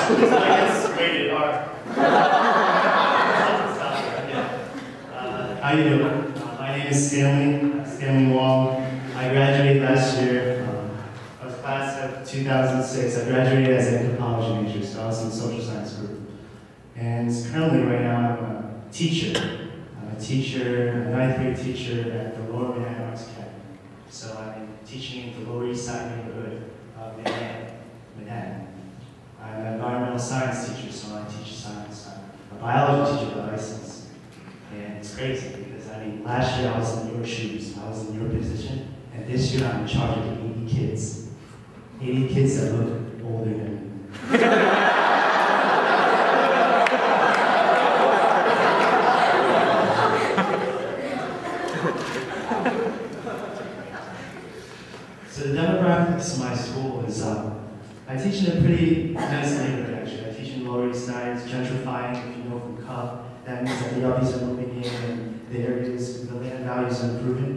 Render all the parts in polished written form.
So I guess rated R. How you doing? My name is Stanley Wong. I graduated last year. I was class of 2006. I graduated as an anthropology major, so I was in the social science group. And currently, right now, I'm a teacher. I'm a teacher, a ninth grade teacher at the Lower Manhattan Arts Academy. So I'm teaching in the Lower East Side neighborhood of Manhattan. I'm an environmental science teacher, so I teach science. I'm a biology teacher by license. And it's crazy because, last year I was in your shoes, I was in your position, and this year I'm in charge of 80 kids. 80 kids that look older than me. So the demographics of my school is, I teach in a pretty nice neighborhood actually. I teach in the Lower East Side, it's gentrifying, if you know from Cup. That means that the yuppies are moving in and the areas, the land values are improving.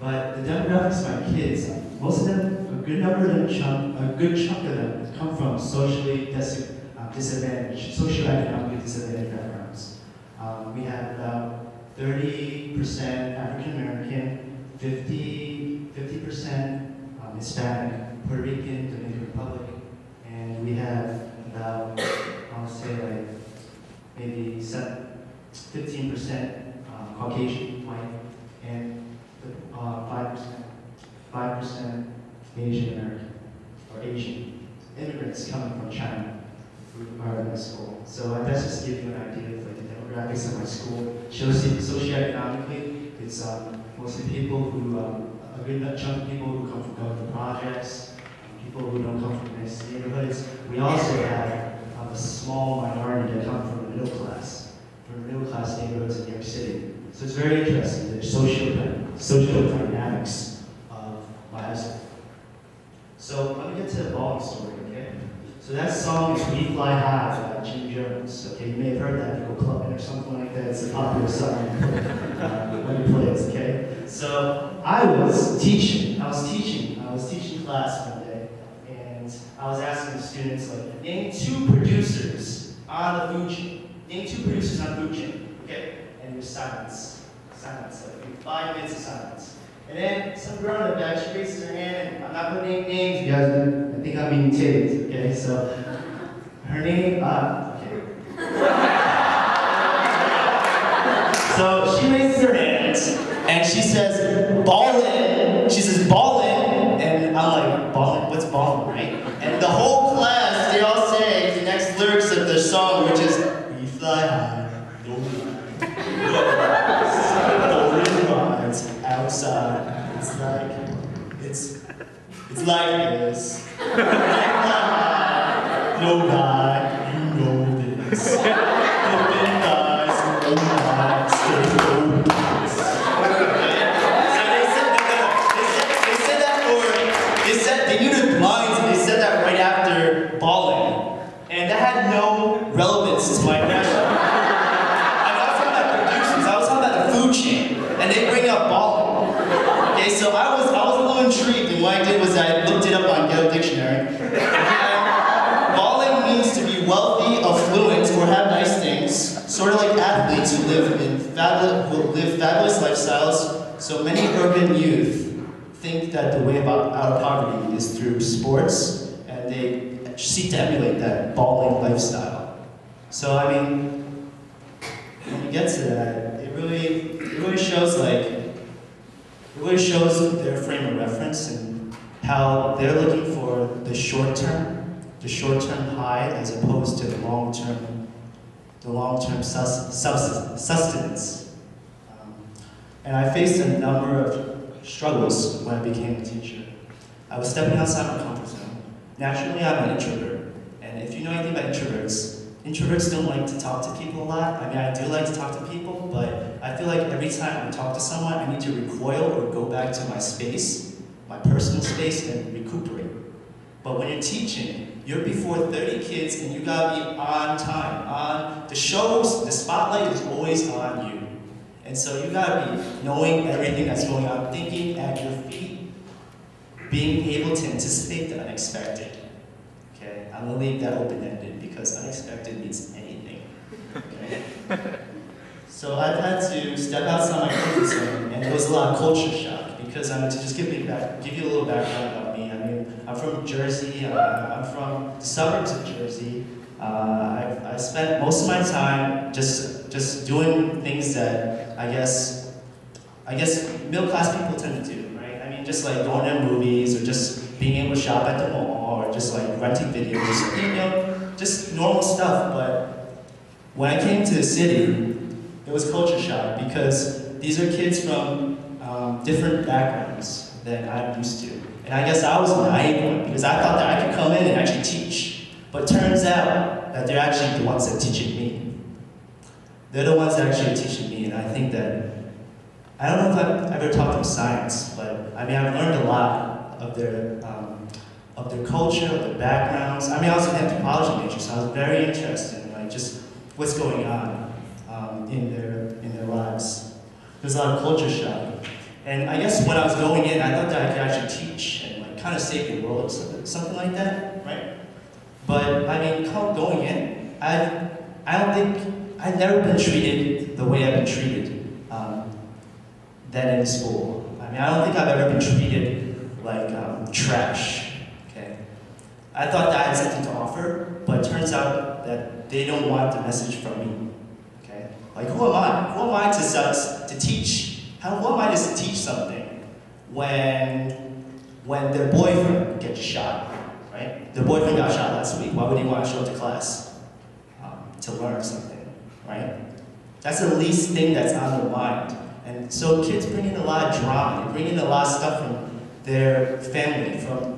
But the demographics of my kids, most of them, a good chunk of them come from socially disadvantaged, socioeconomically disadvantaged backgrounds. We have about 30% African American, 50% Hispanic, Puerto Rican, Dominican Republic, and we have about, I'll say like, maybe 15% Caucasian, white, and 5% Asian American, or Asian immigrants coming from China who are in my school. So that's just to give you an idea of like, the demographics of my school. Socioeconomically, it's mostly people who, a good chunk of people who come from government projects, people who don't come from nice neighborhoods. We also have a small minority that come from the middle class neighborhoods in New York City. So it's very interesting, the social dynamics of my high school. So let me get to the balling story, okay? So that song is We Fly High by Jim Jones. Okay, you may have heard that, you go clubbing or something like that. It's a popular song when you play it, okay? So I was teaching class one day, and I was asking the students, like, name 2 producers on the food chain. Name 2 producers on the food chain, okay? And there's silence, like 5 minutes of silence. And then some girl in the back, she raises her hand, and I'm not gonna name names, you guys, I think I'm being taped, okay? So, her name, okay. So she raises her hand, and she says, ballin'. She says, ballin', and I'm like, ballin'? What's ballin', right? And the whole class, they all say the next lyrics of their song, which is, we fly high, no lines, outside. It's like this. We fly high, no lie, you know this. Open eyes, open eyes, stay focused. They knew the lines and they said that right after balling. And that had no relevance to my question. I was talking about producers, I was talking about the food chain, and they bring up balling. Okay, so I was a little intrigued, and what I did was I looked it up on Ghetto Dictionary. And balling means to be wealthy, affluent, or have nice things, sort of like athletes who live fabulous lifestyles. So many urban youth think that the way out of poverty is through sports, and they seek to emulate that balling lifestyle. So when you get to that, it really shows their frame of reference and how they're looking for the short term high as opposed to the long term sustenance. And I faced a number of struggles when I became a teacher. I was stepping outside my comfort zone. Naturally, I'm an introvert, and if you know anything about introverts don't like to talk to people a lot. I do like to talk to people, but I feel like every time I talk to someone, I need to recoil or go back to my space, my personal space, and recuperate. But when you're teaching, you're before 30 kids, and you gotta be on time. On the shows, the spotlight is always on you. And so you gotta be knowing everything that's going on, thinking at your feet, being able to anticipate the unexpected. Okay, I'm gonna leave that open-ended because unexpected means anything. Okay? So I've had to step outside my comfort zone, and there was a lot of culture shock because to just give you a little background about me. I mean, I'm from Jersey. I'm from the suburbs of Jersey. I spent most of my time just doing things that I guess middle class people tend to do, right? I mean, just like going to movies or just being able to shop at the mall or just like renting videos, you know, just normal stuff. But when I came to the city, it was culture shock because these are kids from different backgrounds than I'm used to. And I guess I was a naive one because I thought that I could come in and actually teach. But it turns out that they're actually the ones that are teaching me. They're the ones that actually are teaching me, and I think that, I don't know if I've ever taught them science, but I mean, I've learned a lot of their culture, of their backgrounds. I mean, I was an anthropology major, so I was very interested in like just what's going on in their lives. There's a lot of culture shock. And I guess when I was going in, I thought that I could actually teach and like kind of save the world or something like that, right? But I mean, going in, I've never been treated the way I've been treated then in school. I mean, I don't think I've ever been treated like trash, okay? I thought that I had something to offer, but it turns out that they don't want the message from me, okay? Like, who am I? Who am I to teach? Who am I to teach something when their boyfriend gets shot, right? Their boyfriend got shot last week. Why would he want to show up to class? To learn something, right? That's the least thing that's on their mind. And so kids bring in a lot of drama. They bring in a lot of stuff from their family, from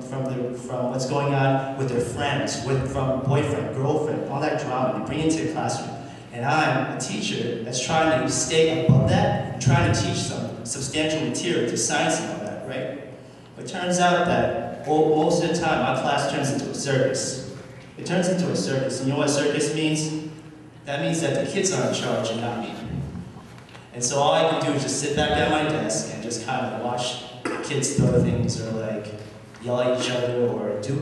what's going on with their friends, from boyfriend, girlfriend, all that drama. They bring it into the classroom. And I'm a teacher that's trying to stay above that, and trying to teach some substantial material to science and all that, right? But it turns out that most of the time, my class turns into a circus. It turns into a circus. And you know what circus means? That means that the kids are in charge and not me. And so all I can do is just sit back at my desk and just kind of watch kids throw things or like yell at each other or do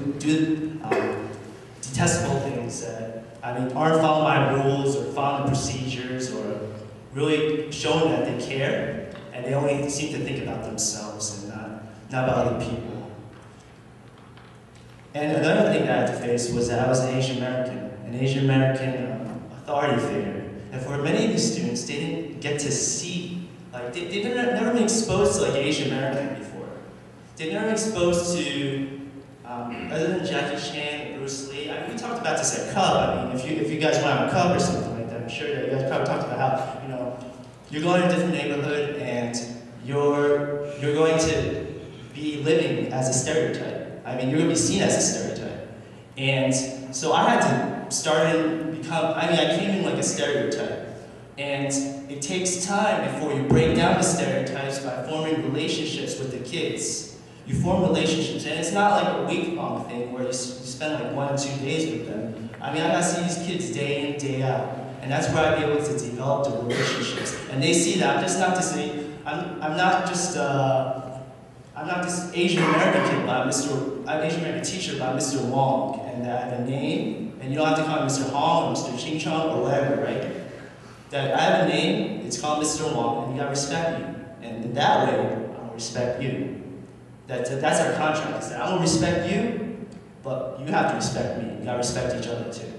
detestable things that, I mean, aren't following my rules or following the procedures or really showing that they care, and they only seem to think about themselves and not about other people. And another thing that I had to face was that I was an Asian American authority figure. And for many of these students, they didn't get to see, like, they've never been exposed to like Asian American before. They've never been exposed to, other than Jackie Chan and Bruce Lee. I mean, we talked about this at Cub. I mean, if you guys went on a Cub or something like that, I'm sure that you guys probably talked about how, you know, you're going to a different neighborhood and you're going to be living as a stereotype. I mean, you're going to be seen as a stereotype. And so I had to start and become, I mean, I came in like a stereotype. And it takes time before you break down the stereotypes by forming relationships with the kids. You form relationships, and it's not like a week-long thing where you spend like 1 or 2 days with them. I mean, I got to see these kids day in, day out. And that's where I'd be able to develop the relationships. And they see that. I'm just not this, I'm not this Asian American kid by I'm Asian American teacher by Mr. Wong, and that I have a name, and you don't have to call me Mr. Hong or Mr. Ching Chong or whatever, right? That I have a name, it's called Mr. Wong, and you gotta respect me. And in that way, I'm gonna respect you. That's our contract. I'm gonna respect you, but you have to respect me. You gotta respect each other too.